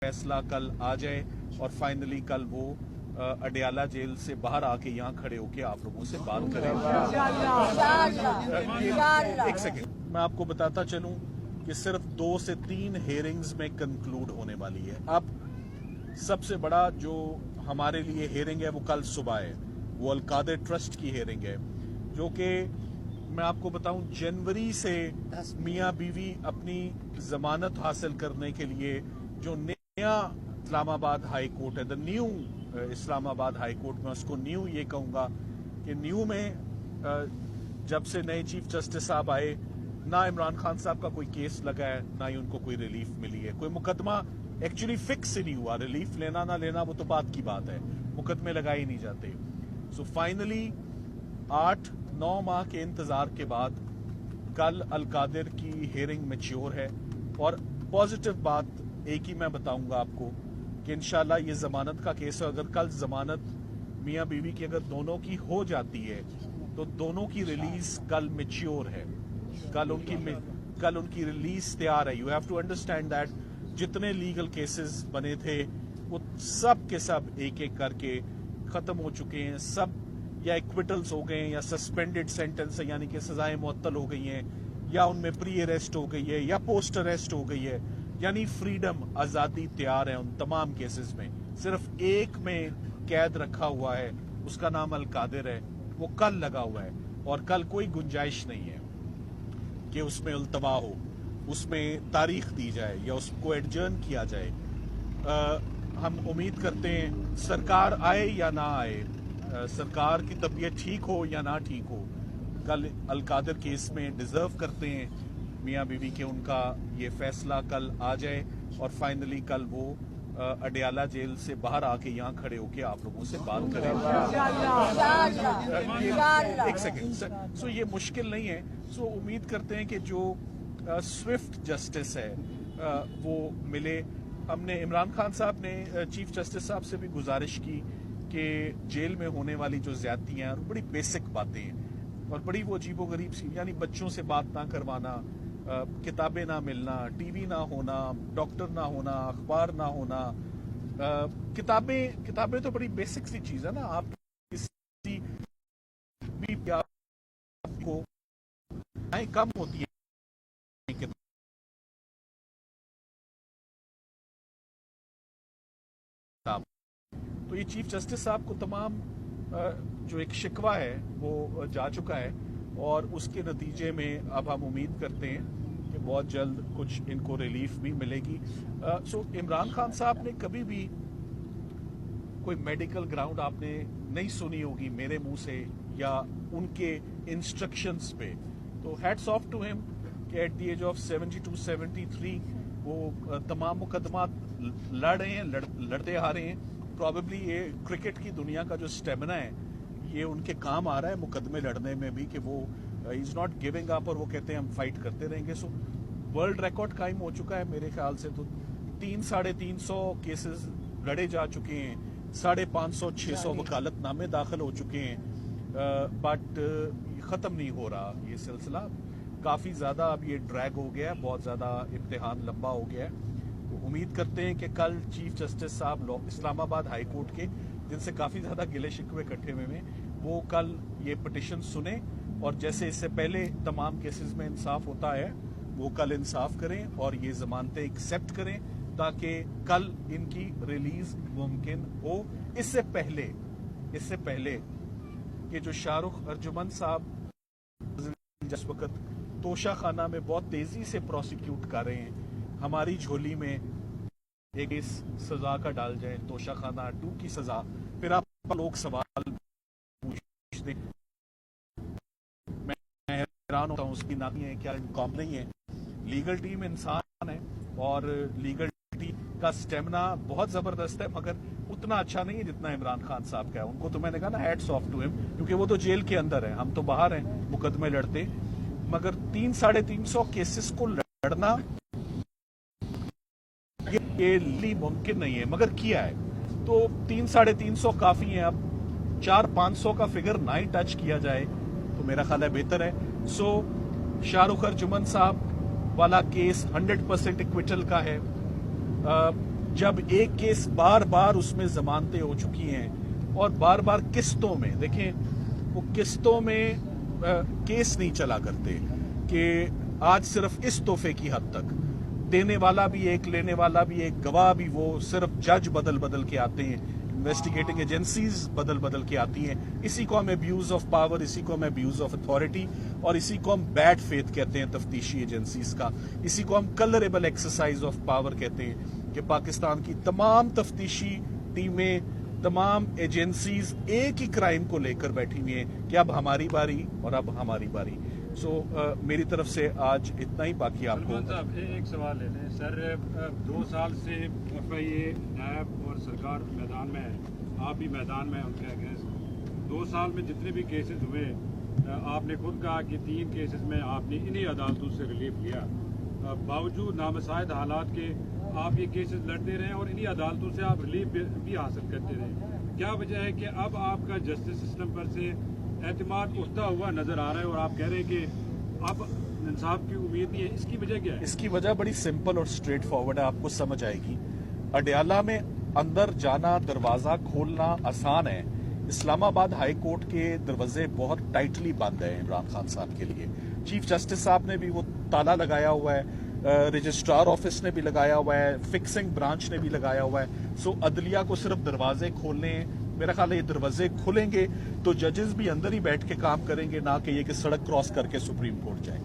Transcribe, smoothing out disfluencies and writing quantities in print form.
फैसला कल आ जाए और फाइनली कल वो अडियाला जेल से बाहर आके यहाँ खड़े होके आप लोगों से बात करेंगे। एक सेकेंड, मैं आपको बताता चलूं कि सिर्फ 2 से 3 हेयरिंग्स में कंक्लूड होने वाली है। अब सबसे बड़ा जो हमारे लिए हेयरिंग है वो कल सुबह है, वो अलकादिर ट्रस्ट की हेयरिंग है, जो कि मैं आपको बताऊं जनवरी से मियां बीवी अपनी जमानत हासिल करने के लिए जो नया इस्लामाबाद हाई कोर्ट है, the new Islamabad high court, में उसको न्यू ये कहूँगा कि न्यू में जब से नए चीफ जस्टिस साहब आए, ना इमरान खान साहब का कोई केस लगा है, ना ही उनको कोई रिलीफ मिली है। कोई मुकदमा एक्चुअली फिक्स ही नहीं हुआ, रिलीफ लेना ना लेना वो तो बात की बात है, मुकदमे लगाए ही नहीं जाते। सो फाइनली 8-9 माह के इंतजार के बाद कल अलकादिर की हेयरिंग मैच्योर है, और पॉजिटिव बात एक ही मैं बताऊंगा आपको कि इंशाल्लाह ये जमानत का केस है। अगर कल जमानत मियां बीवी की अगर दोनों की हो जाती है तो दोनों की रिलीज कल मैच्योर है, कल उनकी रिलीज तैयार है। You have to understand that जितने लीगल केसेस बने थे वो सब के सब एक एक करके खत्म हो चुके हैं, सब या एक्विटल्स हो गए हैं या सस्पेंडेड सेंटेंस है, यानी कि सजाएं मुअत्तल हो गई हैं, या उनमें प्री अरेस्ट हो गई है या पोस्ट अरेस्ट हो गई है, यानी फ्रीडम आजादी तैयार है उन तमाम केसेस में। सिर्फ एक में कैद रखा हुआ है, उसका नाम अलकादिर है, वो कल लगा हुआ है, और कल कोई गुंजाइश नहीं है कि उसमें उल्तवा हो, उसमें तारीख दी जाए या उसको एडजर्न किया जाए। हम उम्मीद करते हैं सरकार आए या ना आए, सरकार की तबीयत ठीक हो या ना ठीक हो, कल अलकादिर केस में डिजर्व करते हैं मियां बीवी के उनका ये फैसला कल आ जाए, और फाइनली कल वो अडियाला जेल से बाहर आके यहाँ खड़े होके आप लोगों से बात करेंगे। एक सेकेंड, सो ये मुश्किल नहीं है। सो उम्मीद करते हैं कि जो स्विफ्ट जस्टिस है वो मिले। हमने इमरान खान साहब ने चीफ जस्टिस साहब से भी गुजारिश की कि जेल में होने वाली जो ज्यादतियां हैं बड़ी बेसिक बातें हैं और बड़ी वो अजीबोगरीब सी, यानी बच्चों से बात ना करवाना, किताबें ना मिलना, टीवी ना होना, डॉक्टर ना होना, अखबार ना होना, किताबें तो बड़ी बेसिक सी चीज है ना। आप किसी भी आपको कम होती है किताब, तो ये चीफ जस्टिस साहब को तमाम जो एक शिकवा है वो जा चुका है, और उसके नतीजे में अब हम उम्मीद करते हैं कि बहुत जल्द कुछ इनको रिलीफ भी मिलेगी। सो इमरान खान साहब ने कभी भी कोई मेडिकल ग्राउंड आपने नहीं सुनी होगी मेरे मुंह से या उनके इंस्ट्रक्शंस पे, तो हैट्स ऑफ टू हिम कि एट द एज ऑफ 72-73 वो तमाम मुकदमात लड़ रहे हैं, लड़ते आ रहे हैं। प्रॉबेबली ये क्रिकेट की दुनिया का जो स्टेमिना है ये उनके काम आ रहा है मुकदमे लड़ने में भी, कि वो इज नॉट गिविंग अप, और वो कहते हैं हम फाइट करते रहेंगे। सो वर्ल्ड रिकॉर्ड कायम हो चुका है मेरे ख्याल से, तो 300-350 केसेस लड़े जा चुके हैं, 550-600 वकालतनामे दाखिल हो चुके हैं, बट ख़त्म नहीं हो रहा ये सिलसिला। काफ़ी ज़्यादा अब ये ड्रैग हो गया है, बहुत ज़्यादा इम्तिहान लंबा हो गया है। तो उम्मीद करते हैं कि कल चीफ जस्टिस साहब इस्लामाबाद हाई कोर्ट के, जिनसे काफ़ी ज़्यादा गिले शिकवे इकट्ठे हुए हैं, वो कल ये पिटिशन सुने, और जैसे इससे पहले तमाम केसेस में इंसाफ होता है वो कल इंसाफ करें और ये जमानतें एक्सेप्ट करें, ताकि कल इनकी रिलीज मुमकिन हो। इससे पहले कि जो शाहरुख अर्जुमन साहब जिस वक्त तोशा खाना में बहुत तेजी से प्रोसिक्यूट कर रहे हैं, हमारी झोली में एक इस सजा का डाल जाए, तोशा खाना 2 की सजा, फिर आप लोग सवाल पूछते, मैं हैरान होता हूँ उसकी नाती है क्या कॉम नहीं है। लीगल टीम इंसान है और लीगल टीम का स्टेमिना बहुत जबरदस्त है, मगर उतना अच्छा नहीं है जितना इमरान खान साहब का है। उनको तो मैंने कहा ना हैट्स ऑफ टू हिम, क्योंकि वो तो जेल के अंदर है, हम तो बाहर हैं मुकदमे लड़ते, मगर 300-350 केसेस को लड़ना ये मुमकिन नहीं है, मगर किया है। तो 300-350 काफी है। अब 400-500 का फिगर ना ही टच किया जाए तो मेरा ख्याल है बेहतर है। सो शाहरुख अर्जुमन साहब वाला केस 100% इक्विटल का है। जब एक केस बार बार उसमें जमानतें हो चुकी हैं और बार बार किस्तों में, देखें वो किस्तों में केस नहीं चला करते कि आज सिर्फ इस तोहफे की हद तक, देने वाला भी एक, लेने वाला भी एक, गवाह भी वो, सिर्फ जज बदल बदल के आते हैं, इन्वेस्टिगेटिंग एजेंसीज बदल बदल के आती हैं। इसी को हम अब्यूज ऑफ पावर, इसी को हम अब्यूज ऑफ अथॉरिटी और इसी को हम बैड फेथ कहते हैं तफ्तीशी एजेंसीज का। इसी को हम कलरेबल एक्सरसाइज ऑफ पावर कहते हैं कि पाकिस्तान की तमाम तफ्तीशी टीमें, तमाम एजेंसीज एक ही क्राइम को लेकर बैठी हुई हैं कि अब हमारी बारी और अब हमारी बारी। सो मेरी तरफ से आज इतना ही। बाकी आपको सलमान साहब एक सवाल ले लें सर, 2 साल से FIA, नैब और सरकार मैदान में है, आप भी मैदान में उनके अगेंस्ट। 2 साल में जितने भी केसेस हुए, आपने खुद कहा कि 3 केसेस में आपने इन्हीं अदालतों से रिलीफ लिया। बावजूद नामसाइद हालात के आप ये केसेस लड़ते रहे और इन्हीं अदालतों से आप रिलीफ भी हासिल करते रहे। क्या वजह है कि अब आपका जस्टिस सिस्टम पर से एतमाद उठता हुआ नजर आ रहा है और आप कह रहे हैं कि अब इंसाफ की उम्मीद नहीं है? इसकी वजह क्या है? इसकी वजह बड़ी सिंपल और स्ट्रेट फॉरवर्ड है, आपको समझ आएगी। अडयाला में अंदर जाना, दरवाजा खोलना आसान है। इस्लामाबाद हाई कोर्ट के दरवाजे बहुत टाइटली बंद है इमरान खान साहब के लिए। चीफ जस्टिस साहब ने भी वो ताला लगाया हुआ है, रजिस्ट्रार ऑफिस ने भी लगाया हुआ है, फिक्सिंग ब्रांच ने भी लगाया हुआ है। सो अदलिया को सिर्फ दरवाजे खोलने हैं। मेरा ख्याल है ये दरवाजे खुलेंगे तो जजेस भी अंदर ही बैठ के काम करेंगे, ना कि ये कि सड़क क्रॉस करके सुप्रीम कोर्ट जाए।